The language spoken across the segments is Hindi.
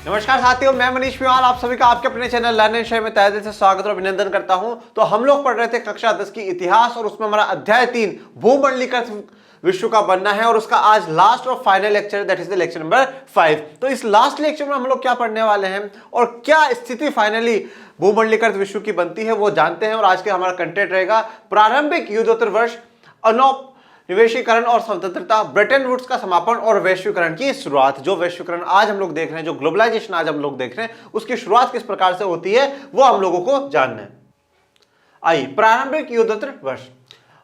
नमस्कार साथियों, मैं मनीष पिवाल आप सभी का आपके अपने चैनल लर्न एंड शेयर में तहे दिल से स्वागत और अभिनंदन करता हूं। तो हम लोग पढ़ रहे थे कक्षा 10 की इतिहास और उसमें हमारा अध्याय 3 भूमंडलीकृत विश्व का बनना है और उसका आज लास्ट और final lecture that is the lecture number 5। तो इस लास्ट लेक्चर में हम लोग क्या पढ़ने वाले हैं और क्या स्थिति फाइनली भूमंडलीकृत विश्व की बनती है वो जानते हैं। और आज के हमारा कंटेंट रहेगा प्रारंभिक युद्धोत्तर वर्ष, निवेशीकरण और स्वतंत्रता, ब्रेटन वुड्स का समापन और वैश्वीकरण की शुरुआत। जो वैश्वीकरण आज हम लोग देख रहे हैं, जो ग्लोबलाइजेशन आज हम लोग देख रहे हैं, उसकी शुरुआत किस प्रकार से होती है वो हम लोगों को जानना है। आइए, प्रारंभिक युद्धोत्तर वर्ष।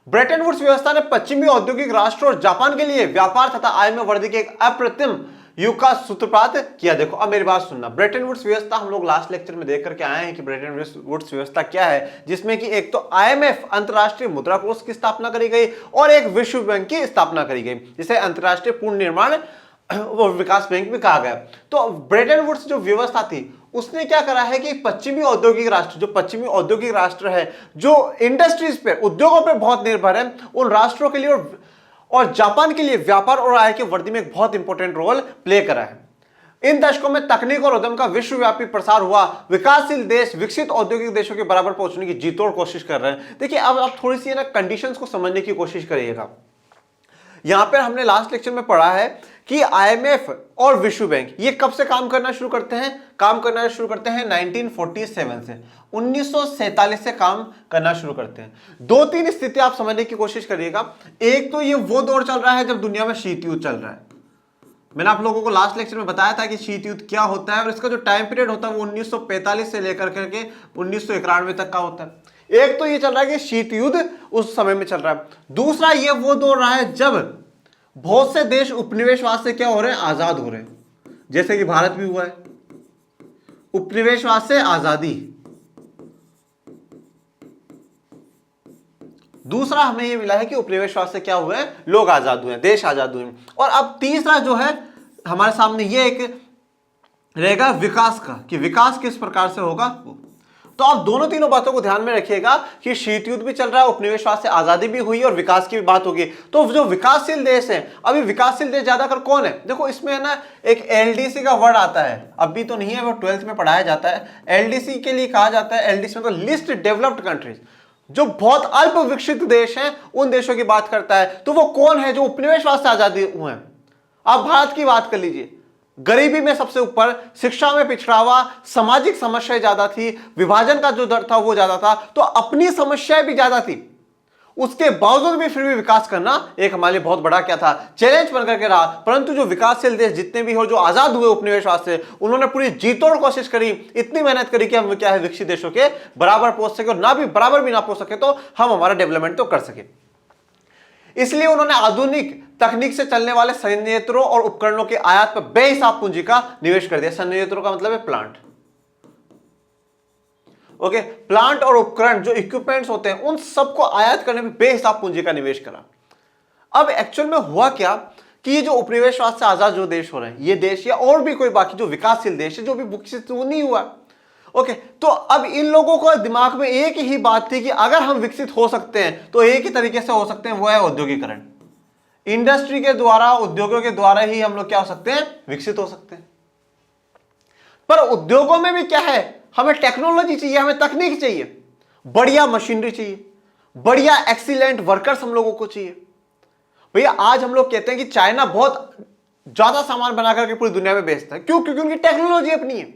ब्रेटन वुड्स व्यवस्था ने पश्चिमी औद्योगिक राष्ट्र और जापान के लिए व्यापार तथा आय में वृद्धि के एक अप्रतिम युग का सूत्रपात किया। देखो, अब मेरी बात सुनना। ब्रेटन वुड्स व्यवस्था हम लोग लास्ट लेक्चर में देख करके आए हैं कि ब्रेटन वुड्स व्यवस्था क्या है, जिसमें कि एक तो आईएमएफ अंतर्राष्ट्रीय मुद्रा कोष की स्थापना करी गई और एक विश्व बैंक की स्थापना करी गई, जिसे अंतर्राष्ट्रीय पूर्ण निर्माण और विकास बैंक भी कहा गया। तो ब्रेटन वुड्स जो व्यवस्था थी उसने क्या करा है कि पश्चिमी औद्योगिक राष्ट्र, जो पश्चिमी औद्योगिक राष्ट्र है, जो इंडस्ट्रीज पे, उद्योगों पे बहुत निर्भर है, उन राष्ट्रों के लिए और जापान के लिए व्यापार और आय की वृद्धि में एक बहुत इंपॉर्टेंट रोल प्ले करा है। इन दशकों में तकनीक और उद्यम का विश्वव्यापी प्रसार हुआ। विकासशील देश विकसित औद्योगिक देशों के बराबर पहुंचने की जीतोड़ कोशिश कर रहे हैं। देखिए, अब आप थोड़ी सी ना कंडीशंस को समझने की कोशिश करिएगा। यहां पर हमने लास्ट लेक्चर में पढ़ा है कि आईएमएफ और विश्व बैंक ये कब से काम करना शुरू करते हैं? काम करना शुरू करते हैं 1947 से, 1947 से काम करना शुरू करते हैं। दो तीन स्थिति आप समझने की कोशिश करिएगा। एक तो ये वो दौर चल रहा है जब दुनिया में शीत युद्ध चल रहा है। मैंने आप लोगों को लास्ट लेक्चर में बताया था कि शीत युद्ध क्या होता है और इसका जो टाइम पीरियड होता है वो 1945 से लेकर के 1991 तक का होता है। एक तो ये चल रहा है कि शीत युद्ध उस समय में चल रहा है। दूसरा ये वो दौर रहा है जब बहुत से देश उपनिवेशवाद से क्या हो रहे हैं? आजाद हो रहे हैं, जैसे कि भारत भी हुआ है। उपनिवेशवाद से आजादी। दूसरा हमें यह मिला है कि उपनिवेशवाद से क्या हुए हैं? लोग आजाद हुए हैं, देश आजाद हुए हैं। और अब तीसरा जो है हमारे सामने ये एक रहेगा विकास का, कि विकास किस प्रकार से होगा। तो आप दोनों तीनों बातों को ध्यान में रखिएगा कि शीत युद्ध भी चल रहा है, उपनिवेशवाद से आजादी भी हुई और विकास की भी बात होगी। तो जो विकासशील देश है, अभी विकासशील देश ज्यादातर कौन है? देखो, इसमें है ना एक एलडीसी का वर्ड आता है, अभी तो नहीं है, वो 12th में पढ़ाया जाता है। एलडीसी के लिए कहा जाता है, एलडीसी मतलब लिस्ट डेवलप्ड कंट्रीज, जो बहुत अल्प विकसित देश हैं, उन देशों की बात करता है। तो वो कौन है जो उपनिवेशवाद से आजादी हुए हैं? आप भारत की बात कर लीजिए, गरीबी में सबसे ऊपर, शिक्षा में पिछड़ा हुआ, सामाजिक समस्याएं ज्यादा थी, विभाजन का जो दर था वो ज्यादा था, तो अपनी समस्याएं भी ज्यादा थी। उसके बावजूद भी फिर भी विकास करना एक हमारे लिए बहुत बड़ा क्या था? चैलेंज बनकर के रहा। परंतु जो विकासशील देश जितने भी हो, जो आजाद हुए उपनिवेशवाद से, उन्होंने पूरी जीतोड़ कोशिश करी, इतनी मेहनत करी कि हम क्या है, विकसित देशों के बराबर पहुंच सके, और ना भी बराबर भी ना पहुंच सके तो हम हमारा डेवलपमेंट तो कर सके। इसलिए उन्होंने आधुनिक तकनीक से चलने वाले संयंत्रों और उपकरणों के आयात पर बेहिसाब पूंजी का निवेश कर दिया। संयंत्रों का मतलब है प्लांट। ओके, प्लांट और उपकरण जो इक्विपमेंट्स होते हैं उन सबको आयात करने में बेहिसाब पूंजी का निवेश करा। अब एक्चुअल में हुआ क्या कि ये जो उपनिवेशवाद से आजाद जो देश हो रहे हैं, ये देश या और भी कोई बाकी जो विकासशील देश है, जो भी विकसित नहीं हुआ, ओके, तो अब इन लोगों को दिमाग में एक ही बात थी कि अगर हम विकसित हो सकते हैं तो एक ही तरीके से हो सकते हैं, वो है औद्योगिकरण। इंडस्ट्री के द्वारा, उद्योगों के द्वारा ही हम लोग क्या हो सकते हैं? विकसित हो सकते हैं। पर उद्योगों में भी क्या है? हमें टेक्नोलॉजी चाहिए, हमें तकनीक चाहिए, बढ़िया मशीनरी चाहिए, बढ़िया एक्सीलेंट वर्कर्स हम लोगों को चाहिए। भैया, आज हम लोग कहते हैं कि चाइना बहुत ज्यादा सामान बना करके पूरी दुनिया में बेचता है। क्यों? क्योंकि उनकी टेक्नोलॉजी अपनी है।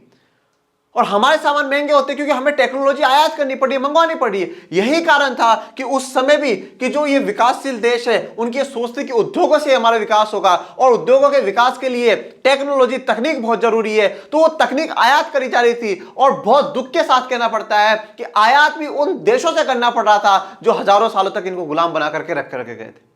और हमारे सामान महंगे होते हैं क्योंकि हमें टेक्नोलॉजी आयात करनी पड़ी है, मंगवानी पड़ी है। यही कारण था कि उस समय भी कि जो ये विकासशील देश है, उनकी सोच थी कि उद्योगों से हमारा विकास होगा और उद्योगों के विकास के लिए टेक्नोलॉजी, तकनीक बहुत जरूरी है। तो वो तकनीक आयात करी जा रही थी और बहुत दुख के साथ कहना पड़ता है कि आयात भी उन देशों से करना पड़ रहा था जो हजारों सालों तक इनको गुलाम बना करके रख करके गए थे,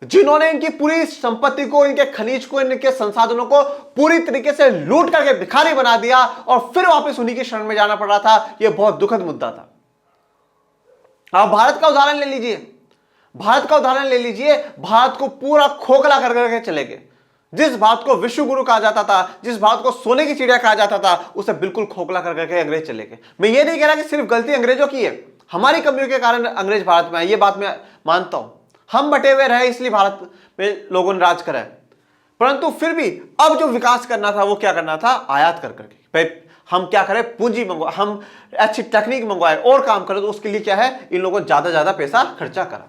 जिन्होंने इनकी पूरी संपत्ति को, इनके खनिज को, इनके संसाधनों को पूरी तरीके से लूट करके भिखारी बना दिया और फिर वापस उन्हीं के शरण में जाना पड़ रहा था। यह बहुत दुखद मुद्दा था। आप भारत का उदाहरण ले लीजिए, भारत का उदाहरण ले लीजिए। भारत को पूरा खोखला कर करके चले गए। जिस भारत को विश्व गुरु कहा जाता था, जिस भारत को सोने की चिड़िया कहा जाता था, उसे बिल्कुल खोखला कर करके अंग्रेज चले गए। मैं ये नहीं कह रहा कि सिर्फ गलती अंग्रेजों की है, हमारी कमियों के कारण अंग्रेज भारत में आए, ये बात मैं मानता हूं। हम बटे हुए रहे इसलिए भारत में लोगों ने राज करा है। परंतु फिर भी अब जो विकास करना था वो क्या करना था, आयात कर करके। भाई हम क्या करें, पूंजी मंगवा, हम अच्छी टेक्निक मंगवाए और काम करें, तो उसके लिए क्या है, इन लोगों को ज्यादा ज्यादा पैसा खर्चा करा।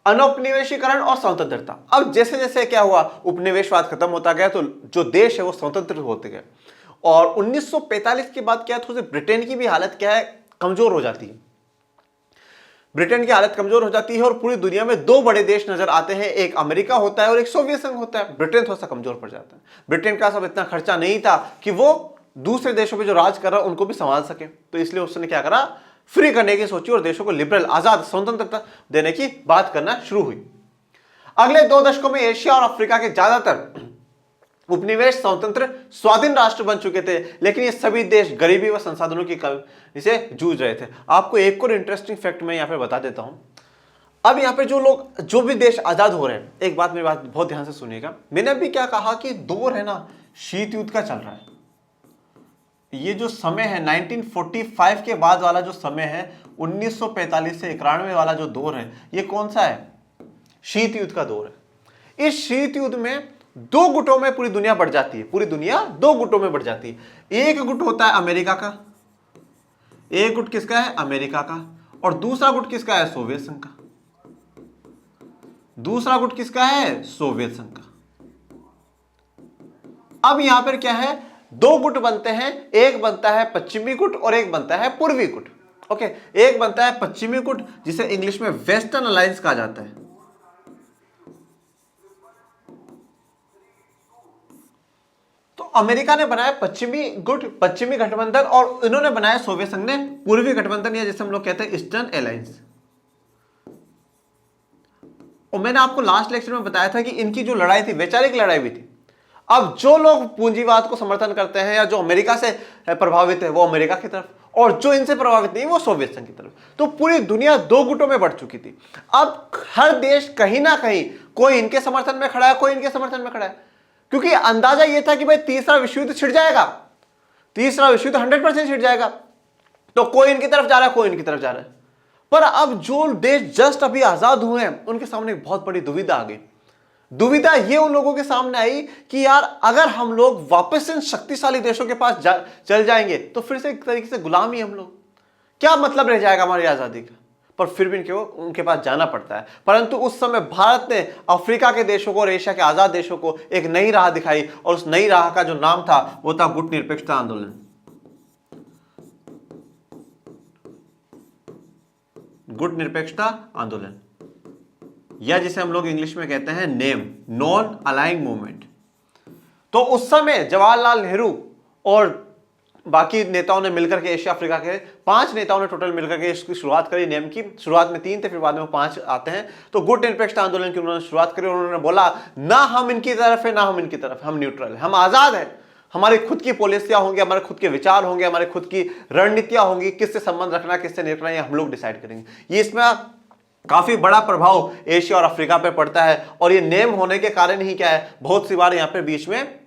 अनौपनिवेशीकरण और स्वतंत्रता। अब जैसे जैसे क्या हुआ, उपनिवेशवाद खत्म होता गया तो जो देश है वो स्वतंत्र होते गए। और 1945 के बाद क्या, थोड़ी ब्रिटेन की भी हालत क्या है, कमजोर हो जाती है। ब्रिटेन की हालत कमजोर हो जाती है और पूरी दुनिया में दो बड़े देश नजर आते हैं, एक अमेरिका होता है और एक सोवियत संघ होता है। ब्रिटेन थोड़ा सा कमजोर पड़ जाता है। ब्रिटेन का सब इतना खर्चा नहीं था कि वो दूसरे देशों पे जो राज कर रहा उनको भी संभाल सके, तो इसलिए उसने क्या करा, फ्री करने की सोची और देशों को लिबरल, आजाद, स्वतंत्रता देने की बात करना शुरू हुई। अगले 2 दशकों में एशिया और अफ्रीका के ज्यादातर उपनिवेश स्वतंत्र स्वाधीन राष्ट्र बन चुके थे, लेकिन ये सभी देश गरीबी व संसाधनों की कमी से जूझ रहे थे। आपको एक और इंटरेस्टिंग फैक्ट मैं यहां पे बता देता हूं। अब यहां पे जो भी देश आजाद हो रहे हैं, एक बात, मेरी बात बहुत ध्यान से सुनिएगा। मैंने अभी क्या कहा कि दौर है ना शीत युद्ध का चल रहा है। ये जो समय है 1945 के बाद वाला जो समय है, 1945 से 91 वाला जो दौर है, ये कौन सा है, शीत युद्ध का दौर है। इस शीत युद्ध में 2 गुटों में पूरी दुनिया बढ़ जाती है, पूरी दुनिया 2 गुटों में बढ़ जाती है। एक गुट होता है अमेरिका का, एक गुट किसका है, अमेरिका का, और दूसरा गुट किसका है, सोवियत संघ का। दूसरा गुट किसका है, सोवियत संघ का। अब यहां पर क्या है, 2 गुट बनते हैं, एक बनता है पश्चिमी गुट और एक बनता है पूर्वी गुट। ओके, एक बनता है पश्चिमी गुट जिसे इंग्लिश में वेस्टर्न अलायंस कहा जाता है। तो अमेरिका ने बनाया पश्चिमी गुट, पश्चिमी गठबंधन, और इन्होंने बनाया सोवियत संघ ने पूर्वी गठबंधन, या जैसे हम लोग कहते हैं ईस्टर्न अलायंस। और मैंने आपको लास्ट लेक्चर में बताया था कि इनकी जो लड़ाई थी वैचारिक लड़ाई भी थी। अब जो लोग पूंजीवाद को समर्थन करते हैं या जो अमेरिका से प्रभावित है वो अमेरिका की तरफ, और जो इनसे प्रभावित नहीं वो सोवियत संघ की तरफ। तो पूरी दुनिया 2 गुटों में बढ़ चुकी थी। अब हर देश कहीं ना कहीं कोई इनके समर्थन में खड़ा है, कोई इनके समर्थन में खड़ा है, क्योंकि अंदाजा यह था कि भाई तीसरा विश्व युद्ध छिड़ जाएगा, तीसरा विश्व युद्ध 100% छिड़ जाएगा। तो कोई इनकी तरफ जा रहा है, कोई इनकी तरफ जा रहा है। पर अब जो देश जस्ट अभी आजाद हुए हैं उनके सामने एक बहुत बड़ी दुविधा आ गई। दुविधा ये उन लोगों के सामने आई कि यार अगर हम लोग वापस इन शक्तिशाली देशों के पास चल जाएंगे तो फिर से एक तरीके से गुलाम ही हम लोग, क्या मतलब रह जाएगा हमारी आजादी का। पर फिर भी उनके पास जाना पड़ता है। परंतु उस समय भारत ने अफ्रीका के देशों को और एशिया के आजाद देशों को एक नई राह दिखाई, और उस नई राह का जो नाम था वो था गुट निरपेक्षता आंदोलन। गुट निरपेक्षता आंदोलन, या जिसे हम लोग इंग्लिश में कहते हैं नेम, नॉन अलाइंग मूवमेंट। तो उस समय जवाहरलाल नेहरू और बाकी नेताओं ने मिलकर के, एशिया अफ्रीका के 5 नेताओं ने टोटल मिलकर के इसकी शुरुआत करी। नेम की शुरुआत में 3 थे, फिर बाद में 5 आते हैं। तो गुट निरपेक्षता आंदोलन की उन्होंने शुरुआत करी। उन्होंने बोला ना हम इनकी तरफ है ना हम इनकी तरफ, हम न्यूट्रल है, हम आजाद है, हमारी खुद की पॉलिसियां होंगी, हमारे खुद के विचार होंगे, हमारी खुद की रणनीतियां होंगी, किससे संबंध रखना किससे नहीं रखना ये हम लोग डिसाइड करेंगे। ये इसमें काफी बड़ा प्रभाव एशिया और अफ्रीका पे पड़ता है। और ये नेम होने के कारण ही क्या है, बहुत सी बार यहाँ पे बीच में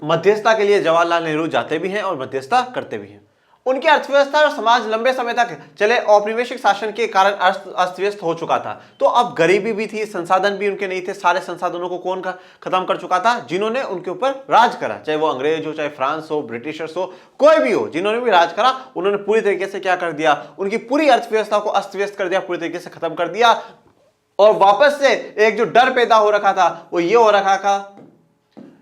मध्यस्थता के लिए जवाहरलाल नेहरू जाते भी हैं और मध्यस्थता करते भी हैं। उनकी अर्थव्यवस्था और समाज लंबे समय तक चले औपनिवेशिक शासन के कारण अस्त व्यस्त हो चुका था। तो अब गरीबी भी थी, संसाधन भी उनके नहीं थे। सारे संसाधनों को कौन खत्म कर चुका था, जिन्होंने उनके ऊपर राज करा, चाहे वो अंग्रेज हो, चाहे फ्रांस हो, ब्रिटिशर्स हो, कोई भी हो, जिन्होंने भी राज करा उन्होंने पूरी तरीके से क्या कर दिया, उनकी पूरी अर्थव्यवस्था को अस्त व्यस्त कर दिया, पूरी तरीके से खत्म कर दिया। और वापस से एक जो डर पैदा हो रखा था वो ये हो रखा था,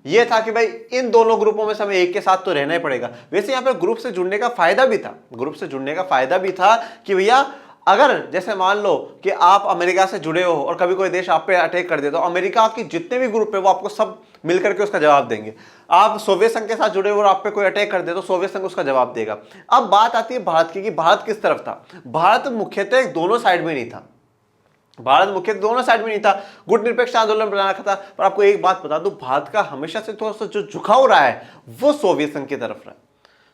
ये था कि भाई इन दोनों ग्रुपों में से हमें एक के साथ तो रहना ही पड़ेगा। वैसे यहाँ पर ग्रुप से जुड़ने का फायदा भी था, ग्रुप से जुड़ने का फायदा भी था कि भैया अगर जैसे मान लो कि आप अमेरिका से जुड़े हो और कभी कोई देश आप पे अटैक कर दे तो अमेरिका की जितने भी ग्रुप है वो आपको सब मिलकर के उसका जवाब देंगे। आप सोवियत संघ के साथ जुड़े हो और आप पे कोई अटैक कर दे तो सोवियत संघ उसका जवाब देगा। अब बात आती है भारत की कि भारत किस तरफ था। भारत मुख्यतः दोनों साइड में नहीं था, भारत मुख्य दोनों साइड में नहीं था। गुट निरपेक्ष आंदोलन बना रखा था। पर आपको एक बात बता दूं, भारत का हमेशा से थोड़ा सा जो झुकाव रहा है वो सोवियत संघ की तरफ रहा है,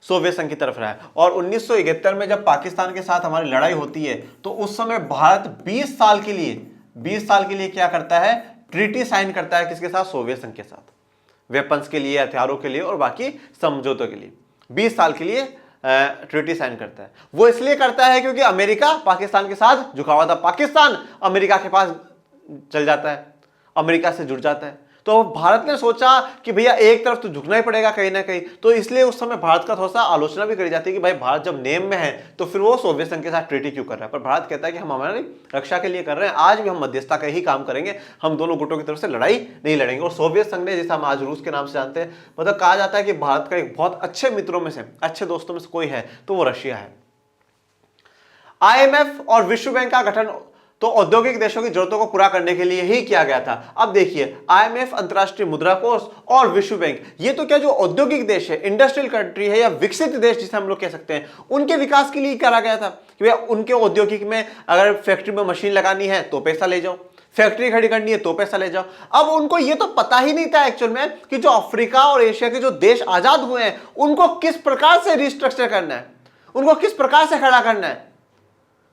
सोवियत संघ की तरफ रहा है। और 1971 में जब पाकिस्तान के साथ हमारी लड़ाई होती है तो उस समय भारत 20 साल के लिए क्या करता है, ट्रीटी साइन करता है, किसके साथ, सोवियत संघ के साथ, वेपन्स के लिए, हथियारों के लिए और बाकी समझौतों के लिए 20 साल के लिए ट्रीटी साइन करता है। वो इसलिए करता है क्योंकि अमेरिका पाकिस्तान के साथ झुका हुआ था, पाकिस्तान अमेरिका के पास चल जाता है, अमेरिका से जुड़ जाता है। तो भारत ने सोचा कि भैया एक तरफ तो झुकना ही पड़ेगा कहीं ना कहीं, तो इसलिए उस समय भारत का थोड़ा सा आलोचना भी करी जाती है कि भाई भारत जब नेम में है तो फिर वो सोवियत संघ के साथ ट्रीटी क्यों कर रहा है। पर भारत कहता है कि हम हमारी रक्षा के लिए कर रहे हैं, आज भी हम मध्यस्थता का ही काम करेंगे, हम दोनों गुटों की तरफ से लड़ाई नहीं लड़ेंगे। और सोवियत संघ ने, जिसे हम आज रूस के नाम से जानते हैं, मतलब कहा जाता है कि भारत का एक बहुत अच्छे मित्रों में से, अच्छे दोस्तों में से कोई है तो वो रशिया है। IMF और विश्व बैंक का गठन तो औद्योगिक देशों की जरूरतों को पूरा करने के लिए ही किया गया था। अब देखिए, IMF अंतर्राष्ट्रीय मुद्रा कोष और विश्व बैंक, ये तो क्या जो औद्योगिक देश है, इंडस्ट्रियल कंट्री है या विकसित देश जिसे हम लोग कह सकते हैं, उनके विकास के लिए करा गया था कि भैया उनके औद्योगिक में अगर फैक्ट्री में मशीन लगानी है तो पैसा ले जाओ, फैक्ट्री खड़ी करनी है तो पैसा ले जाओ। अब उनको ये तो पता ही नहीं था एक्चुअल में कि जो अफ्रीका और एशिया के जो देश आजाद हुए हैं उनको किस प्रकार से रिस्ट्रक्चर करना है, उनको किस प्रकार से खड़ा करना है।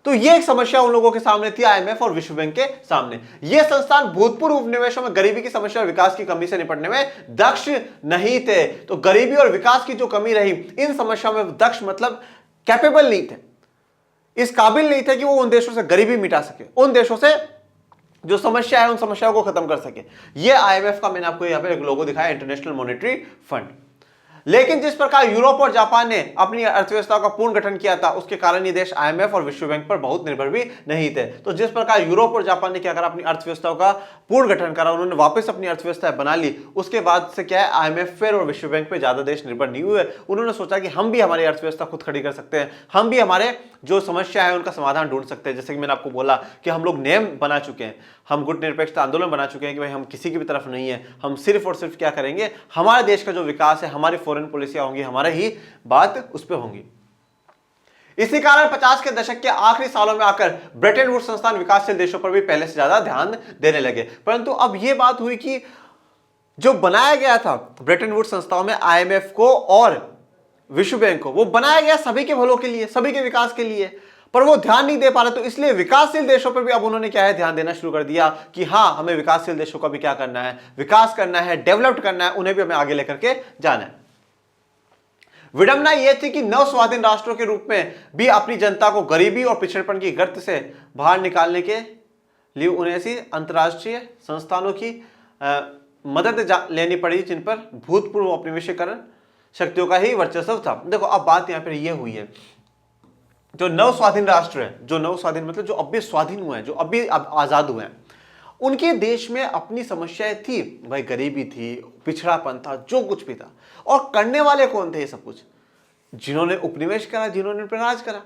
तो ये एक समस्या उन लोगों के सामने थी, IMF और विश्व बैंक के सामने। ये संस्थान भूतपूर्व उपनिवेशों में गरीबी की समस्या और विकास की कमी से निपटने में दक्ष नहीं थे। तो गरीबी और विकास की जो कमी रही, इन समस्याओं में दक्ष मतलब कैपेबल नहीं थे, इस काबिल नहीं थे कि वो उन देशों से गरीबी मिटा सके, उन देशों से जो समस्या है उन समस्याओं को खत्म कर सके। ये IMF का मैंने आपको यहां पे एक लोगो दिखाया, इंटरनेशनल मॉनेटरी फंड। लेकिन जिस प्रकार यूरोप और जापान ने अपनी अर्थव्यवस्था का पूर्ण गठन किया था, उसके कारण ये देश IMF और विश्व बैंक पर बहुत निर्भर भी नहीं थे। तो जिस प्रकार यूरोप और जापान ने क्या करा, अपनी अर्थव्यवस्था का पूर्ण गठन करा, उन्होंने वापस अपनी अर्थव्यवस्था बना ली, उसके बाद से क्या है, IMF और विश्व बैंक पे ज्यादा देश निर्भर नहीं हुए। उन्होंने सोचा कि हम भी हमारी अर्थव्यवस्था खुद खड़ी कर सकते हैं, हम भी हमारे जो समस्या है उनका समाधान ढूंढ सकते हैं। जैसे कि मैंने आपको बोला कि हम लोग नेम बना चुके हैं, हम गुट निरपेक्षता आंदोलन बना चुके हैं कि भाई हम किसी की भी तरफ नहीं है, हम सिर्फ और सिर्फ क्या करेंगे, हमारे देश का जो विकास है, हमारी फॉरेन पॉलिसियां होंगी, हमारे ही बात उस पर होंगी। इसी कारण 50 के दशक के आखिरी सालों में आकर ब्रेटन वुड्स संस्थान विकासशील देशों पर भी पहले से ज्यादा ध्यान देने लगे। परंतु अब यह बात हुई कि जो बनाया गया था ब्रेटन वुड्स संस्थाओं में IMF को और विश्व बैंक को, वो बनाया गया सभी के भलों के लिए, सभी के विकास के लिए, पर वो ध्यान नहीं दे पा रहे। तो इसलिए विकासशील देशों पर भी अब उन्होंने क्या है, ध्यान देना शुरू कर दिया कि हाँ, हमें विकासशील देशों का भी क्या करना है, विकास करना है, डेवलप करना है, उन्हें भी हमें आगे लेकर के जाना है। विडंबना यह थी कि नव स्वाधीन राष्ट्रों के रूप में भी अपनी जनता को गरीबी और पिछड़ेपन की गर्त से बाहर निकालने के लिए उन्हें ऐसी अंतर्राष्ट्रीय संस्थानों की मदद लेनी पड़ी जिन पर भूतपूर्व औपनिवेशीकरण शक्तियों का ही वर्चस्व था। देखो, अब बात यहां पर यह हुई है, जो नव स्वाधीन राष्ट्र है, जो नव स्वाधीन मतलब जो अभी स्वाधीन हुए हैं, जो अभी आजाद हुए हैं, उनके देश में अपनी समस्याएं थी, भाई गरीबी थी, पिछड़ापन था, जो कुछ भी था। और करने वाले कौन थे ये सब कुछ? जिन्होंने उपनिवेश करा, जिन्होंने राज करा।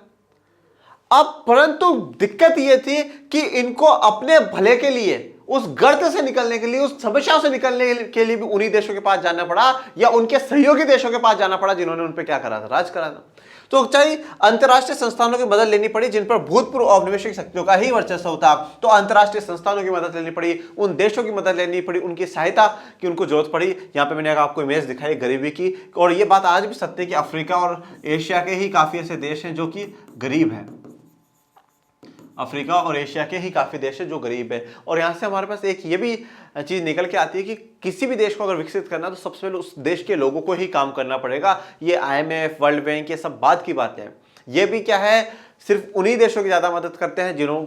अब परंतु दिक्कत यह थी कि इनको अपने भले के लिए, उस गर्त से निकलने के लिए, उस समस्या से निकलने के लिए भी उन्हीं देशों के पास जाना पड़ा या उनके सहयोगी देशों के पास जाना पड़ा जिन्होंने उन पर क्या करा था, राज करा था। तो चाहिए अंतर्राष्ट्रीय संस्थानों की मदद लेनी पड़ी जिन पर भूतपूर्व औपनिवेशिक शक्तियों का ही वर्चस्व था। तो अंतर्राष्ट्रीय संस्थानों की मदद लेनी पड़ी, उन देशों की मदद लेनी पड़ी, उनकी सहायता की उनको जरूरत पड़ी। यहाँ पे मैंने आपको इमेज दिखाई गरीबी की, और ये बात आज भी सत्य है कि अफ्रीका और एशिया के ही काफी ऐसे देश हैं जो कि गरीब हैं। अफ्रीका और एशिया के ही काफी देश है जो गरीब है। और यहाँ से हमारे पास एक ये भी चीज निकल के आती है कि किसी भी देश को अगर विकसित करना तो सबसे पहले उस देश के लोगों को ही काम करना पड़ेगा। ये IMF, वर्ल्ड बैंक, ये सब बात की बातें हैं। ये भी क्या है, सिर्फ उन्हीं देशों की ज्यादा मदद करते हैं जिन्हों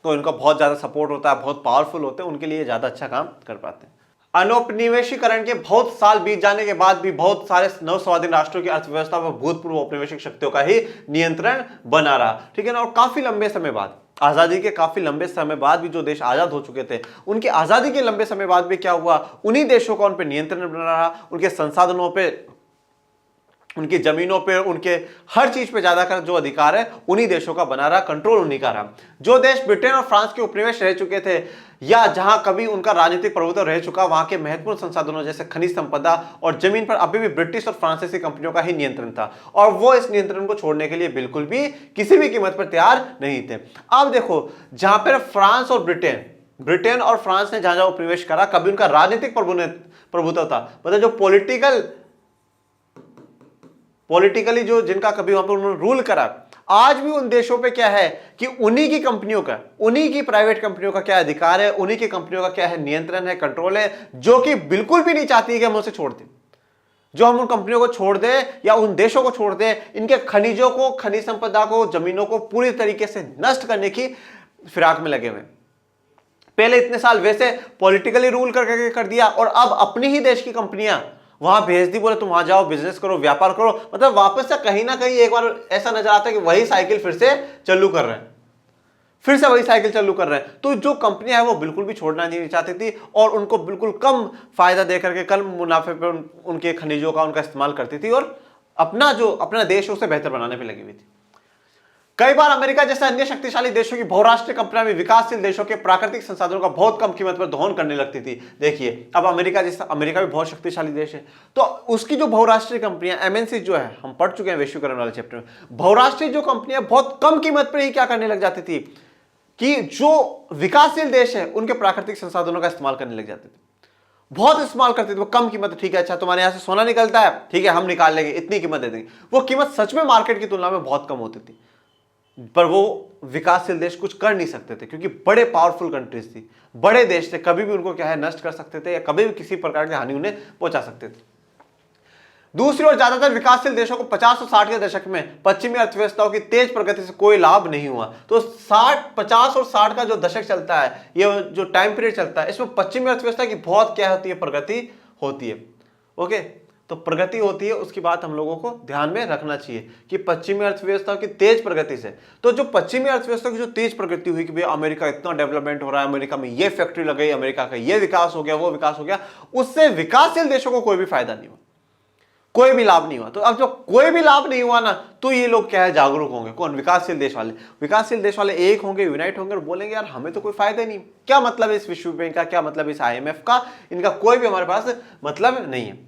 को इनका बहुत ज्यादा सपोर्ट होता है, बहुत पावरफुल होते हैं, उनके लिए ज्यादा अच्छा काम कर पाते हैं। अनौपनिवेशीकरण के बहुत साल बीत जाने के बाद भी बहुत सारे नव स्वाधीन राष्ट्रों की अर्थव्यवस्था पर भूतपूर्व औपनिवेशिक शक्तियों का ही नियंत्रण बना रहा, ठीक है ना। और काफी लंबे समय बाद, आजादी के काफी लंबे समय बाद भी जो देश आजाद हो चुके थे, उनकी आजादी के लंबे समय बाद भी क्या हुआ, उन्हीं देशों का उन पर नियंत्रण बना रहा, उनके संसाधनों पे, उनकी जमीनों पे, उनके हर चीज पे ज्यादा का जो अधिकार है उन्हीं देशों का बना रहा, कंट्रोल उन्हीं का रहा। जो देश ब्रिटेन और फ्रांस के उपनिवेश रह चुके थे या जहां कभी उनका राजनीतिक प्रभुत्व रह चुका, वहां के महत्वपूर्ण संसाधनों जैसे खनिज संपदा और जमीन पर अभी भी ब्रिटिश और फ्रांसीसी कंपनियों का ही नियंत्रण था, और वो इस नियंत्रण को छोड़ने के लिए बिल्कुल भी किसी भी कीमत पर तैयार नहीं थे। अब देखो, जहां पर फ्रांस और ब्रिटेन और फ्रांस ने जहां जहां उपनिवेश करा, कभी उनका राजनीतिक प्रभुत्व था, मतलब जो पॉलिटिकली जो जिनका कभी वहां पर उन्होंने रूल करा, आज भी उन देशों पे क्या है कि उन्हीं की कंपनियों का, उन्हीं की प्राइवेट कंपनियों का क्या अधिकार है, उन्हीं की कंपनियों का क्या है, नियंत्रण है, कंट्रोल है, जो कि बिल्कुल भी नहीं चाहती है कि हम उसे छोड़ दें। जो हम उन कंपनियों को छोड़ दें या उन देशों को छोड़ दें, इनके खनिजों को, खनिज संपदा को, जमीनों को पूरी तरीके से नष्ट करने की फिराक में लगे हुए। पहले इतने साल वैसे पॉलिटिकली रूल करके कर दिया और अब अपनी ही देश की कंपनियां वहां भेज दी, बोले तुम वहां जाओ, बिजनेस करो, व्यापार करो। मतलब वापस से कहीं ना कहीं एक बार ऐसा नजर आता है कि वही साइकिल फिर से चालू कर रहे हैं, फिर से वही साइकिल चालू कर रहे हैं। तो जो कंपनियां है वो बिल्कुल भी छोड़ना नहीं चाहती थी और उनको बिल्कुल कम फायदा देकर के कम मुनाफे पे उनके खनिजों का उनका इस्तेमाल करती थी और अपना देश उसे बेहतर बनाने पे लगी हुई थी। कई बार अमेरिका जैसे अन्य शक्तिशाली देशों की बहुराष्ट्रीय कंपनियां भी विकासशील देशों के प्राकृतिक संसाधनों का बहुत कम कीमत पर दोहन करने लगती थी। देखिए अब अमेरिका भी बहुत शक्तिशाली देश है, तो उसकी जो बहुराष्ट्रीय कंपनियां एमएनसी जो है, हम पढ़ चुके हैं वैश्वीकरण वाले चैप्टर में, बहुराष्ट्रीय जो कंपनियां बहुत कम कीमत पर ही क्या करने लग जाती थी कि जो विकासशील देश है उनके प्राकृतिक संसाधनों का इस्तेमाल करने लग जाते थे, बहुत इस्तेमाल करते थे वो कम कीमत। ठीक है, अच्छा तुम्हारे यहां से सोना निकलता है, ठीक है हम निकाल लेंगे, इतनी कीमत दे देंगे। वो कीमत सच में मार्केट की तुलना में बहुत कम होती थी, पर वो विकासशील देश कुछ कर नहीं सकते थे क्योंकि बड़े पावरफुल कंट्रीज थी, बड़े देश थे, कभी भी उनको क्या है नष्ट कर सकते थे या कभी भी किसी प्रकार की हानि उन्हें पहुंचा सकते थे। दूसरी ओर ज्यादातर विकासशील देशों को 50 और 60 के दशक में पश्चिमी अर्थव्यवस्थाओं की तेज प्रगति से कोई लाभ नहीं हुआ। तो 50 और 60 का जो दशक चलता है, ये जो टाइम पीरियड चलता है, इसमें पश्चिमी अर्थव्यवस्था की बहुत क्या होती है, प्रगति होती है। ओके, तो प्रगति होती है, उसकी बात हम लोगों को ध्यान में रखना चाहिए कि पश्चिमी अर्थव्यवस्था की तेज प्रगति से, तो जो पश्चिमी अर्थव्यवस्था की जो तेज प्रगति हुई कि भाई अमेरिका इतना डेवलपमेंट हो रहा है, अमेरिका में ये फैक्ट्री लग गई, अमेरिका का ये विकास हो गया, वो विकास हो गया, उससे विकासशील देशों को कोई भी फायदा नहीं हुआ, कोई भी लाभ नहीं हुआ। तो अब जब कोई भी लाभ नहीं हुआ ना, तो ये लोग क्या है, जागरूक होंगे। कौन? विकासशील देश वाले। विकासशील देश वाले एक होंगे, यूनाइट होंगे और बोलेंगे यार हमें तो कोई फायदा ही नहीं, क्या मतलब है इस विश्व बैंक का, क्या मतलब इस IMF का, इनका कोई भी हमारे पास मतलब नहीं है।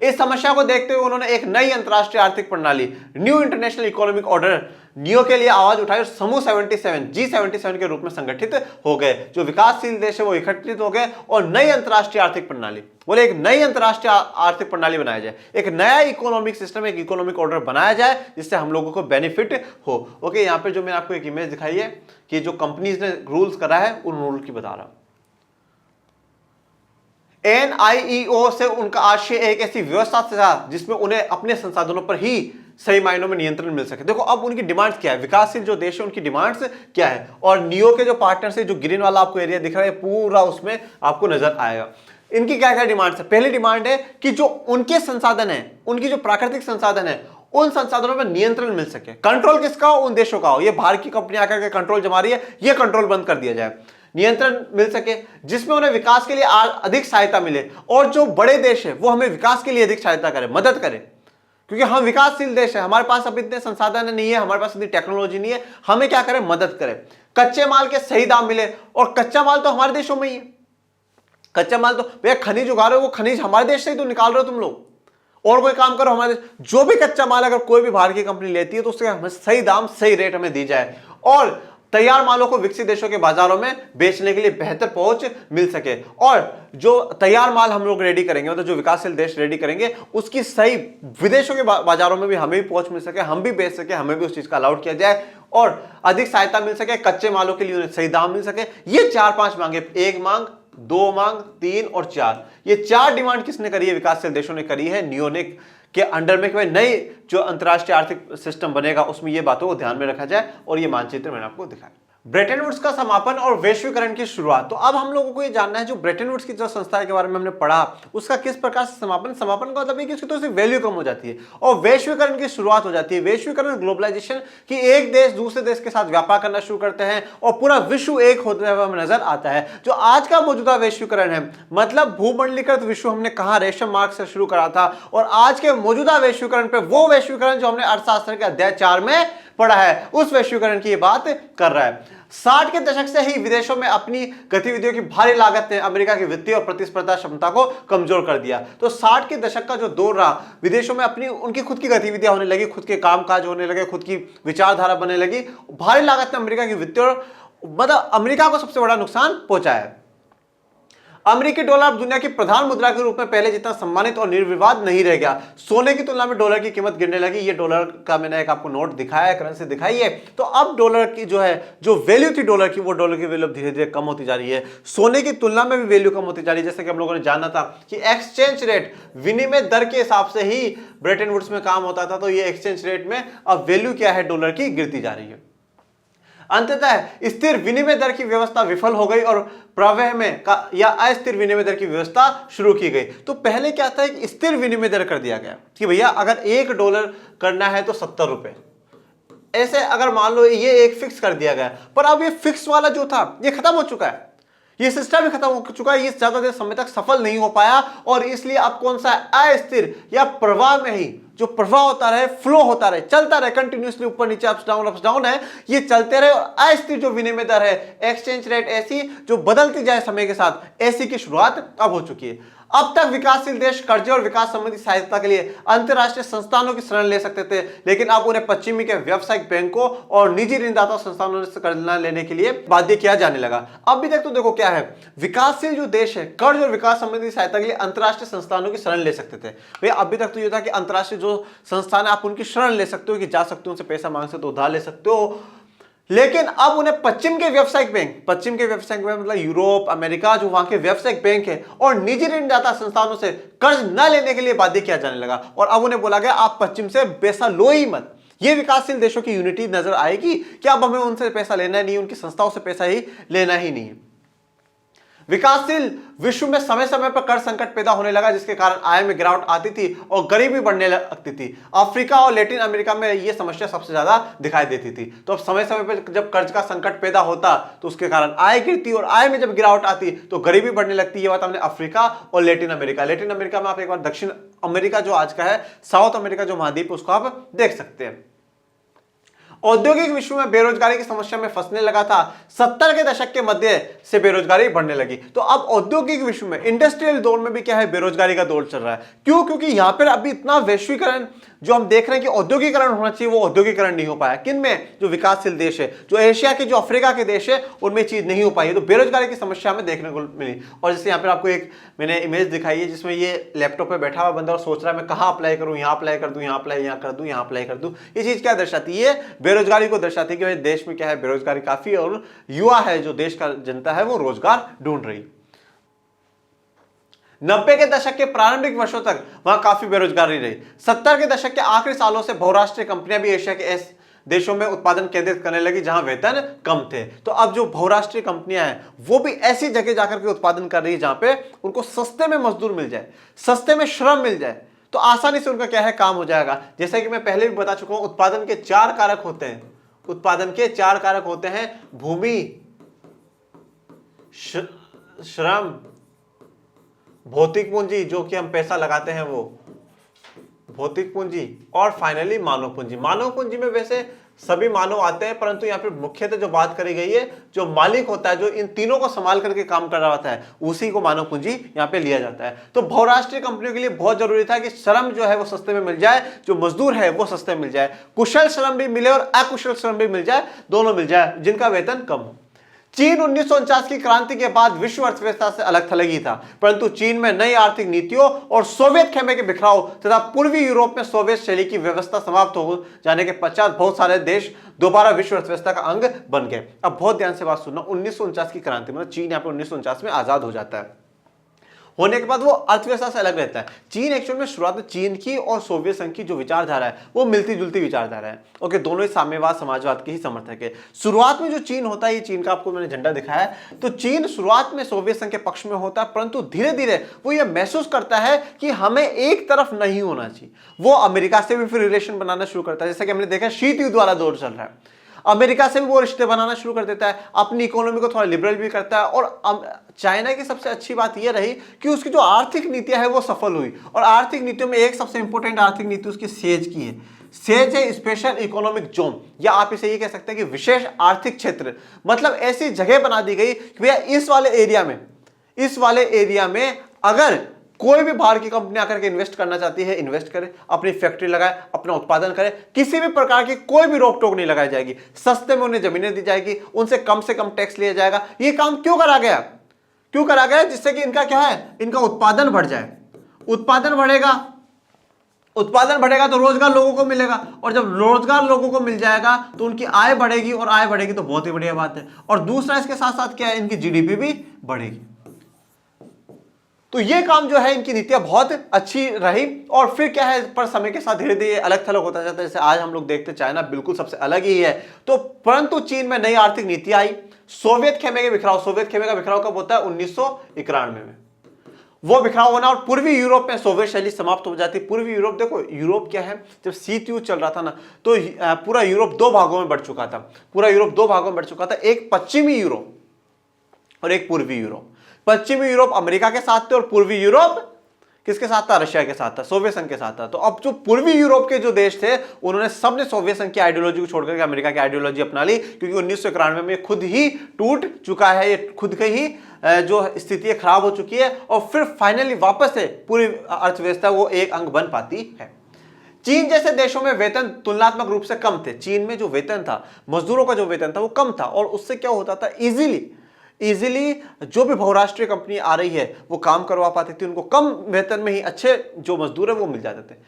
इस समस्या को देखते हुए उन्होंने एक नई अंतरराष्ट्रीय आर्थिक प्रणाली, new international economic order, neo के लिए आवाज उठाई और समूह 77 G77 के रूप में संगठित हो गए। जो विकासशील देश है वो एकत्रित हो गए और नई अंतरराष्ट्रीय आर्थिक प्रणाली, बोले एक नई अंतरराष्ट्रीय आर्थिक प्रणाली बनाया जाए, एक नया इकोनॉमिक सिस्टम, एक इकोनॉमिक ऑर्डर बनाया जाए जिससे हम लोगों को बेनिफिट हो। ओके, यहाँ पे जो मैंने आपको एक इमेज दिखाई है कि जो कंपनीज ने रूल्स करा है उन रूल की बता रहा हूं। NIEO से उनका आशय एक ऐसी व्यवस्था था जिसमें उन्हें अपने संसाधनों पर ही सही मायनों में नियंत्रण मिल सके। देखो अब उनकी डिमांड्स क्या है, विकासशील जो देश है उनकी डिमांड्स क्या है, और नियो के जो पार्टनर्स है, जो ग्रीन वाला आपको एरिया दिख रहा है पूरा, उसमें आपको नजर आएगा इनकी क्या क्या डिमांड्स है। पहली डिमांड है कि जो उनके संसाधन है, उनकी जो प्राकृतिक संसाधन है, उन संसाधनों पर नियंत्रण मिल सके। कंट्रोल किसका हो? उन देशों का हो। ये बाहर की कंपनी आकर के कंट्रोल जमा रही है, ये कंट्रोल बंद कर दिया जाए, नियंत्रण मिल सके जिसमें उन्हें विकास के लिए अधिक सहायता मिले, और जो बड़े देश है वो हमें विकास के लिए अधिक सहायता करे, मदद करे, क्योंकि हम विकासशील देश है, हमारे पास अब इतने संसाधन नहीं है, हमारे पास इतनी टेक्नोलॉजी नहीं है, हमें क्या करे, मदद करे। कच्चे माल के सही दाम मिले, और कच्चा माल तो हमारे देशों में ही है। कच्चा माल तो भैया खनिज उगा रहे हो, वो खनिज हमारे देश से ही तो निकाल रहे हो तुम लोग, और कोई काम करो हमारे देश। जो भी कच्चा माल अगर कोई भी बाहर की कंपनी लेती है तो उसके हमें सही दाम, सही रेट हमें दी जाए, और तैयार मालों को विकसित देशों के बाजारों में बेचने के लिए बेहतर पहुंच मिल सके। और जो तैयार माल हम लोग रेडी करेंगे, मतलब जो विकासशील देश रेडी करेंगे, उसकी सही विदेशों के बाजारों में भी हमें भी पहुंच मिल सके, हम भी बेच सके, हमें भी उस चीज का अलाउड किया जाए, और अधिक सहायता मिल सके, कच्चे मालों के लिए उन्हें सही दाम मिल सके। ये 4-5 मांगे, 1 मांग, 2 मांग, 3 और 4, ये 4 डिमांड किसने करी है? विकासशील देशों ने करी है, नियोनिक के अंडर में। कि भाई नई जो अंतरराष्ट्रीय आर्थिक सिस्टम बनेगा उसमें ये बातों को ध्यान में रखा जाए, और ये मानचित्र मैंने आपको दिखाया। ब्रेटन वुड्स का समापन और वैश्वीकरण की शुरुआत। तो अब हम लोगों को ये जानना है, जो ब्रेटन वुड्स की जो संस्था है के बारे में हमने पढ़ा, उसका किस प्रकार से समापन का मतलब है कि उसकी तो सिर्फ वैल्यू कम हो जाती है और वैश्वीकरण की शुरुआत हो जाती है। वैश्वीकरण, ग्लोबलाइजेशन, की एक देश दूसरे देश के साथ व्यापार करना शुरू करते हैं और पूरा विश्व एक होते हुए हमें नजर आता है। जो आज का मौजूदा वैश्वीकरण है, मतलब भूमंडलीकृत विश्व, हमने कहा रेशम मार्ग से शुरू करा था, और आज के मौजूदा वैश्वीकरण पे वो वैश्वीकरण जो हमने अर्थशास्त्र के अध्याय 4 में पढ़ा है, उस वैश्वीकरण की बात कर रहा है। 60 के दशक से ही विदेशों में अपनी गतिविधियों की भारी लागत ने अमेरिका की वित्तीय और प्रतिस्पर्धा क्षमता को कमजोर कर दिया। तो 60 के दशक का जो दौर रहा, विदेशों में अपनी उनकी खुद की गतिविधियां होने लगी, खुद के कामकाज होने लगे, खुद की विचारधारा बनने लगी। भारी लागत ने अमेरिका की वित्तीय और मतलब अमेरिका को सबसे बड़ा नुकसान पहुंचाया है। अमेरिकी डॉलर अब दुनिया की प्रधान मुद्रा के रूप में पहले जितना सम्मानित और निर्विवाद नहीं रह गया। सोने की तुलना में डॉलर की कीमत गिरने लगी। ये डॉलर का मैंने एक आपको नोट दिखाया है, करेंसी दिखाई है। तो अब डॉलर की जो है, जो वैल्यू थी डॉलर की, वो डॉलर की वैल्यू धीरे धीरे कम होती जा रही है। सोने की तुलना में भी वैल्यू कम होती जा रही है। जैसे कि हम लोगों ने जाना था कि एक्सचेंज रेट, विनिमय दर के हिसाब से ही ब्रेटन वुड्स में काम होता था, तो ये एक्सचेंज रेट में अब वैल्यू क्या है डॉलर की, गिरती जा रही है। अंततः स्थिर विनिमय दर की व्यवस्था विफल हो गई और प्रवाह में या अस्थिर विनिमय दर की व्यवस्था शुरू की गई। तो पहले क्या था, एक स्थिर विनिमय दर कर दिया गया कि भैया अगर $1 करना है तो 70 रुपए, ऐसे अगर मान लो ये एक फिक्स कर दिया गया। पर अब ये फिक्स वाला जो था ये खत्म हो चुका है, ये सिस्टम ही खत्म हो चुका है, ये ज्यादा देर समय तक सफल नहीं हो पाया और इसलिए अब कौन सा अस्थिर या प्रवाह में ही जो प्रवाह होता रहे, फ्लो होता रहे, चलता रहे कंटिन्यूअसली, ऊपर नीचे अप्स डाउन है, ये चलते रहे। और अस्थिर जो विनिमय दर है, एक्सचेंज रेट ऐसी जो बदलती जाए समय के साथ, ऐसी की शुरुआत अब हो चुकी है। अब तक विकासशील देश कर्जे और विकास संबंधी सहायता के लिए अंतरराष्ट्रीय संस्थानों की शरण ले सकते थे, लेकिन अब उन्हें पश्चिमी के व्यावसायिक बैंकों और निजी ऋणदाता संस्थानों से कर्ज लेने के लिए बाध्य किया जाने लगा। अभी तक तो देखो क्या है, विकासशील जो देश है कर्ज और विकास संबंधी सहायता के लिए अंतरराष्ट्रीय संस्थानों की शरण ले सकते थे। भैया अभी तक तो ये था कि अंतरराष्ट्रीय जो संस्थान है आप उनकी शरण ले सकते हो, कि जा सकते हो, उनसे पैसा मांग सकते हो, उधार ले सकते हो, लेकिन अब उन्हें पश्चिम के व्यावसायिक बैंक मतलब यूरोप, अमेरिका, जो वहां के व्यावसायिक बैंक है और निजी ऋणदाता संस्थानों से कर्ज न लेने के लिए बाध्य किया जाने लगा। और अब उन्हें बोला गया आप पश्चिम से पैसा लो ही मत। ये विकासशील देशों की यूनिटी नजर आएगी कि अब हमें उनसे पैसा लेना नहीं, उनकी संस्थाओं से पैसा ही लेना ही नहीं है। विकासशील विश्व में समय समय पर कर संकट पैदा होने लगा, जिसके कारण आय में गिरावट आती थी और गरीबी बढ़ने लगती थी। अफ्रीका और लैटिन अमेरिका में यह समस्या सबसे ज्यादा दिखाई देती थी। तो अब समय समय पर जब कर्ज का संकट पैदा होता तो उसके कारण आय गिरती, और आय में जब गिरावट आती तो गरीबी बढ़ने लगती। ये बात हमने अफ्रीका और लैटिन अमेरिका में आप एक बार दक्षिण अमेरिका जो आज का है, साउथ अमेरिका जो महाद्वीप, उसको आप देख सकते हैं। औद्योगिक विश्व में बेरोजगारी की समस्या में फंसने लगा था। 70 के दशक के मध्य से बेरोजगारी बढ़ने लगी। तो अब औद्योगिक विश्व में, इंडस्ट्रियल दौर में भी क्या है, बेरोजगारी का दौर चल रहा है। क्यों? क्योंकि यहां पर अभी इतना वैश्वीकरण जो हम देख रहे हैं कि औद्योगिकरण होना चाहिए, वो औद्योगिकरण नहीं हो पाया। किन में? जो विकासशील देश है, जो एशिया के, जो अफ्रीका के देश है, उनमें चीज नहीं हो पाई। तो बेरोजगारी की समस्या हमें देखने को मिली। और जैसे यहाँ पर आपको एक मैंने इमेज दिखाई है जिसमें ये लैपटॉप पे बैठा हुआ बंदा और सोच रहा है मैं कहाँ अप्लाई करूँ, यहाँ अप्लाई कर दूँ, यहाँ अप्लाई यहाँ कर दूँ, यहाँ अप्लाई कर दूँ। ये चीज क्या दर्शाती है? बेरोजगारी को दर्शाती है कि देश में क्या है, बेरोजगारी काफी है और युवा है, जो देश का जनता है, वो रोजगार ढूंढ रही। 90 के दशक के प्रारंभिक वर्षों तक वहां काफी बेरोजगारी रही। 70 के दशक के आखिरी सालों से बहुराष्ट्रीय कंपनियां भी एशिया के ऐसे देशों में उत्पादन केंद्रित करने लगी जहां वेतन कम थे। तो अब जो बहुराष्ट्रीय कंपनियां हैं वो भी ऐसी जगह जाकर के उत्पादन कर रही है जहां पे उनको सस्ते में मजदूर मिल जाए, सस्ते में श्रम मिल जाए, तो आसानी से उनका क्या है, काम हो जाएगा। जैसे कि मैं पहले भी बता चुका हूं, उत्पादन के 4 कारक होते हैं। उत्पादन के 4 कारक होते हैं: भूमि, श्रम, भौतिक पूंजी जो कि हम पैसा लगाते हैं वो भौतिक पूंजी, और फाइनली मानव पूंजी। मानव पूंजी में वैसे सभी मानव आते हैं, परंतु यहाँ पे मुख्यतः जो बात करी गई है, जो मालिक होता है, जो इन तीनों को संभाल करके काम कर रहा होता है, उसी को मानव पूंजी यहाँ पे लिया जाता है। तो बहुराष्ट्रीय कंपनियों के लिए बहुत जरूरी था कि श्रम जो है वो सस्ते में मिल जाए, जो मजदूर है वो सस्ते में मिल जाए, कुशल श्रम भी मिले और अकुशल श्रम भी मिल जाए, दोनों मिल जाए, जिनका वेतन कम हो। चीन 1949 की क्रांति के बाद विश्व अर्थव्यवस्था से अलग थलग ही था, परंतु चीन में नई आर्थिक नीतियों और सोवियत खेमे के बिखराव तथा पूर्वी यूरोप में सोवियत शैली की व्यवस्था समाप्त हो जाने के पश्चात बहुत सारे देश दोबारा विश्व अर्थव्यवस्था का अंग बन गए। अब बहुत ध्यान से बात सुनना, 1949 की क्रांति मतलब चीन यहाँ पे 1949 में आजाद हो जाता है। होने के बाद वो अर्थव्यवस्था से अलग रहता है। चीन एक्चुअल में शुरुआत में चीन की और सोवियत संघ की जो विचारधारा है वो मिलती जुलती विचारधारा है। ओके, दोनों ही साम्यवाद समाजवाद के ही समर्थक है। शुरुआत में जो चीन होता है, ये चीन का आपको मैंने झंडा दिखाया है, तो चीन शुरुआत में सोवियत संघ के पक्ष में होता है, परंतु धीरे धीरे वो ये महसूस करता है कि हमें एक तरफ नहीं होना चाहिए। वो अमेरिका से भी फिर रिलेशन बनाना शुरू करता है। जैसे कि हमने देखा शीत युद्ध वाला दौर चल रहा है, अमेरिका से भी वो रिश्ते बनाना शुरू कर देता है, अपनी इकोनॉमी को थोड़ा लिबरल भी करता है। और चाइना की सबसे अच्छी बात यह रही कि उसकी जो आर्थिक नीतियां है वो सफल हुई, और आर्थिक नीतियों में एक सबसे इंपॉर्टेंट आर्थिक नीति उसकी सेज की है। सेज है स्पेशल इकोनॉमिक जोन, या आप इसे ये कह सकते हैं कि विशेष आर्थिक क्षेत्र। मतलब ऐसी जगह बना दी गई कि भैया इस वाले एरिया में अगर कोई भी बाहर की कंपनी आकर के इन्वेस्ट करना चाहती है, इन्वेस्ट करे, अपनी फैक्ट्री लगाए, अपना उत्पादन करे, किसी भी प्रकार की कोई भी रोक टोक नहीं लगाई जाएगी, सस्ते में उन्हें जमीनें दी जाएगी, उनसे कम से कम टैक्स लिया जाएगा। ये काम क्यों करा गया? जिससे कि इनका क्या है, इनका उत्पादन बढ़ जाए। उत्पादन बढ़ेगा तो रोजगार लोगों को मिलेगा, और जब रोजगार लोगों को मिल जाएगा तो उनकी आय बढ़ेगी, और आय बढ़ेगी तो बहुत ही बढ़िया बात है। और दूसरा इसके साथ साथ क्या है, इनकी जीडीपी भी बढ़ेगी। तो ये काम जो है, इनकी नीतियां बहुत अच्छी रही। और फिर क्या है, पर समय के साथ धीरे धीरे अलग थलग होता जाता है। जैसे आज हम लोग देखते हैं चाइना बिल्कुल सबसे अलग ही है, तो परंतु चीन में नई आर्थिक नीति आई। सोवियत खेमे के बिखराव, सोवियत खेमे का बिखराव कब होता है? 1991 में वो बिखराव होना, और पूर्वी यूरोप में सोवियत शैली समाप्त हो जाती। पूर्वी यूरोप, देखो यूरोप क्या है, जब शीत युद्ध चल रहा था ना, तो पूरा यूरोप दो भागों में बढ़ चुका था। पूरा यूरोप दो भागों में बढ़ चुका था, एक पश्चिमी यूरोप और एक पूर्वी यूरोप। पश्चिमी यूरोप अमेरिका के साथ थे और पूर्वी यूरोप किसके साथ था? रशिया के साथ था, सोवियत संघ के साथ था। तो अब जो पूर्वी यूरोप के जो देश थे, उन्होंने सबने सोवियत संघ की आइडियोलॉजी को छोड़कर के अमेरिका की आइडियोलॉजी अपना ली, क्योंकि 1991 में खुद ही टूट चुका है, ये खुद के ही जो स्थिति खराब हो चुकी है, और फिर फाइनली वापस से पूरी अर्थव्यवस्था वो एक अंग बन पाती है। चीन जैसे देशों में वेतन तुलनात्मक रूप से कम थे। चीन में जो वेतन था, मजदूरों का जो वेतन था वो कम था, और उससे क्या होता था, इजीली जो भी बहुराष्ट्रीय कंपनी आ रही है वो काम करवा पाती थी, उनको कम वेतन में ही अच्छे जो मजदूर है वो मिल जाते थे।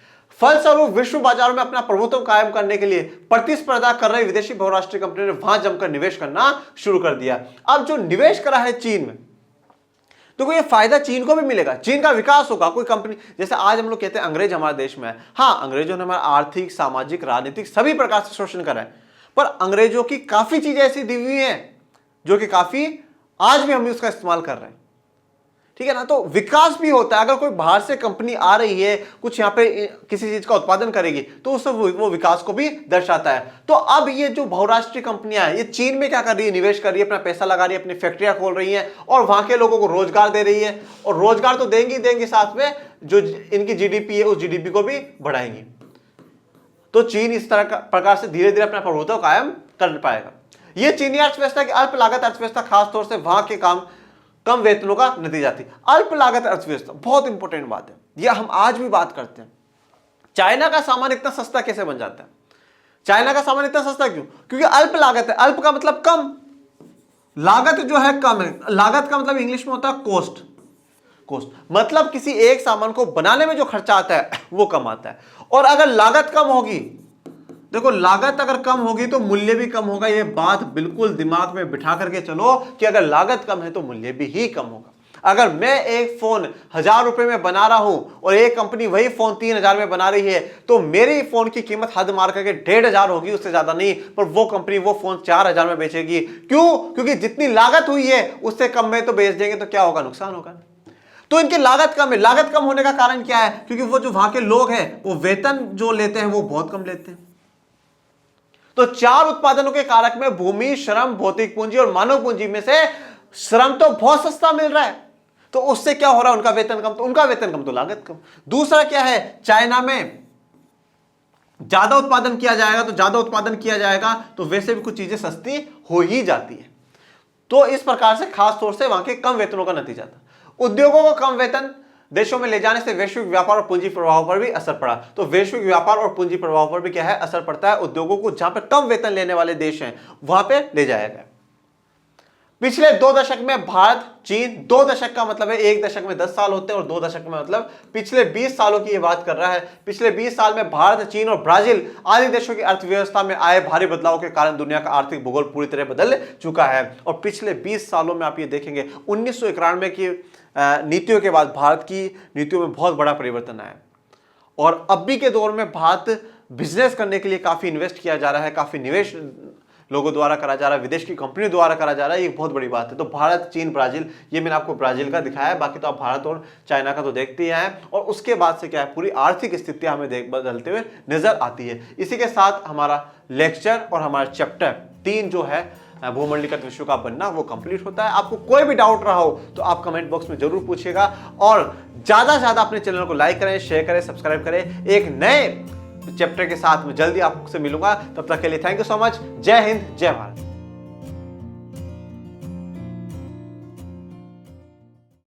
फलस्वरूप विश्व बाजारों में अपना प्रभुत्व कायम करने के लिए प्रतिस्पर्धा कर रही विदेशी बहुराष्ट्रीय कंपनियों ने वहां जमकर निवेश करना शुरू कर दिया। अब जो निवेश करा है चीन में, तो ये फायदा चीन को भी मिलेगा, चीन का विकास होगा। कोई कंपनी, जैसे आज हम लोग कहते हैं अंग्रेज हमारे देश में है, हाँ अंग्रेजों ने हमारा आर्थिक, सामाजिक, राजनीतिक सभी प्रकार से शोषण करा है, पर अंग्रेजों की काफी चीजें ऐसी दी हुई हैं जो कि काफी आज भी हम उसका इस्तेमाल कर रहे हैं, ठीक है ना। तो विकास भी होता है। अगर कोई बाहर से कंपनी आ रही है, कुछ यहां पे किसी चीज का उत्पादन करेगी, तो उससे वो विकास को भी दर्शाता है। तो अब ये जो बहुराष्ट्रीय कंपनियां हैं, ये चीन में क्या कर रही है? निवेश कर रही है, अपना पैसा लगा रही है, अपनी फैक्ट्रियां खोल रही है, और वहां के लोगों को रोजगार दे रही है, और रोजगार तो देंगी, साथ में जो इनकी जीडीपी है उस जीडीपी को भी बढ़ाएंगी। तो चीन इस तरह का प्रकार से धीरे धीरे अपना प्रभुत्व कायम कर पाएगा। यह चीनी अर्थव्यवस्था की अल्प लागत अर्थव्यवस्था खासतौर से वहां के कम वेतनों का नतीजा थी। अल्प लागत अर्थव्यवस्था बहुत इंपॉर्टेंट बात है, यह हम आज भी बात करते हैं। चाइना का सामान इतना सस्ता कैसे बन जाता है? चाइना का सामान इतना सस्ता क्यों? क्योंकि अल्प लागत है। अल्प का मतलब कम, लागत जो है कम है। लागत का मतलब इंग्लिश में होता है कॉस्ट मतलब किसी एक सामान को बनाने में जो खर्चा आता है वो कम आता है। और अगर लागत कम होगी, देखो लागत अगर कम होगी तो मूल्य भी कम होगा। ये बात बिल्कुल दिमाग में बिठा करके चलो कि अगर लागत कम है तो मूल्य भी ही कम होगा। अगर मैं एक फोन 1000 रुपए में बना रहा हूं और एक कंपनी वही फोन 3000 में बना रही है, तो मेरे फोन की कीमत हद मार करके 1500 होगी, उससे ज्यादा नहीं। पर वो कंपनी वो फोन 4000 में बेचेगी। क्यों? क्योंकि जितनी लागत हुई है उससे कम में तो बेच देंगे, तो क्या होगा? नुकसान होगा। तो इनकी लागत कम है। लागत कम होने का कारण क्या है? क्योंकि वो जो वहां के लोग हैं वो वेतन जो लेते हैं वो बहुत कम लेते हैं। तो 4 उत्पादनों के कारक में भूमि, श्रम, भौतिक पूंजी और मानव पूंजी में से श्रम तो बहुत सस्ता मिल रहा है, तो उससे क्या हो रहा है? उनका वेतन कम, तो उनका वेतन कम तो लागत कम। दूसरा क्या है? चाइना में ज्यादा उत्पादन किया जाएगा, तो ज्यादा उत्पादन किया जाएगा तो वैसे भी कुछ चीजें सस्ती हो ही जाती है। तो इस प्रकार से खास तौर से वहां के कम वेतनों का नतीजा था। उद्योगों को कम वेतन देशों में ले जाने से वैश्विक व्यापार और पूंजी प्रभाव पर भी असर पड़ा। तो वैश्विक व्यापार और पूंजी प्रभाव पर भी क्या है? असर पड़ता है। उद्योगों को जहां पे कम वेतन लेने वाले देश हैं वहां पे ले जाया गया। पिछले 2 दशक में भारत, चीन, 2 दशक का मतलब है 1 दशक में 10 साल होते हैं और 2 दशक में मतलब पिछले 20 सालों की ये बात कर रहा है। पिछले 20 साल में भारत, चीन और ब्राजील आदि देशों की अर्थव्यवस्था में आए भारी बदलाव के कारण दुनिया का आर्थिक भूगोल पूरी तरह बदल चुका है। और पिछले 20 सालों में आप ये देखेंगे 1991 की नीतियों के बाद भारत की नीतियों में बहुत बड़ा परिवर्तन आया। और अभी के दौर में भारत बिजनेस करने के लिए काफी इन्वेस्ट किया जा रहा है, काफी निवेश लोगों द्वारा करा जा रहा है, विदेश की कंपनी द्वारा करा जा रहा है। ये बहुत बड़ी बात है। तो भारत, चीन, ब्राजील, ये मैंने आपको ब्राजील का दिखाया है, बाकी तो आप भारत और चाइना का तो देखते ही हैं। और उसके बाद से क्या है, पूरी आर्थिक स्थिति हमें बदलते हुए नजर आती है। इसी के साथ हमारा लेक्चर और हमारा चैप्टर 3 जो है भूमंडलीकृत विश्व का बनना, वो कंप्लीट होता है। आपको कोई भी डाउट रहा हो तो आप कमेंट बॉक्स में जरूर पूछिएगा, और ज्यादा से ज्यादा अपने चैनल को लाइक करें, शेयर करें, सब्सक्राइब करें। एक नए चैप्टर के साथ मैं जल्दी आपसे मिलूंगा। तब तक के लिए थैंक यू सो मच। जय हिंद, जय भारत।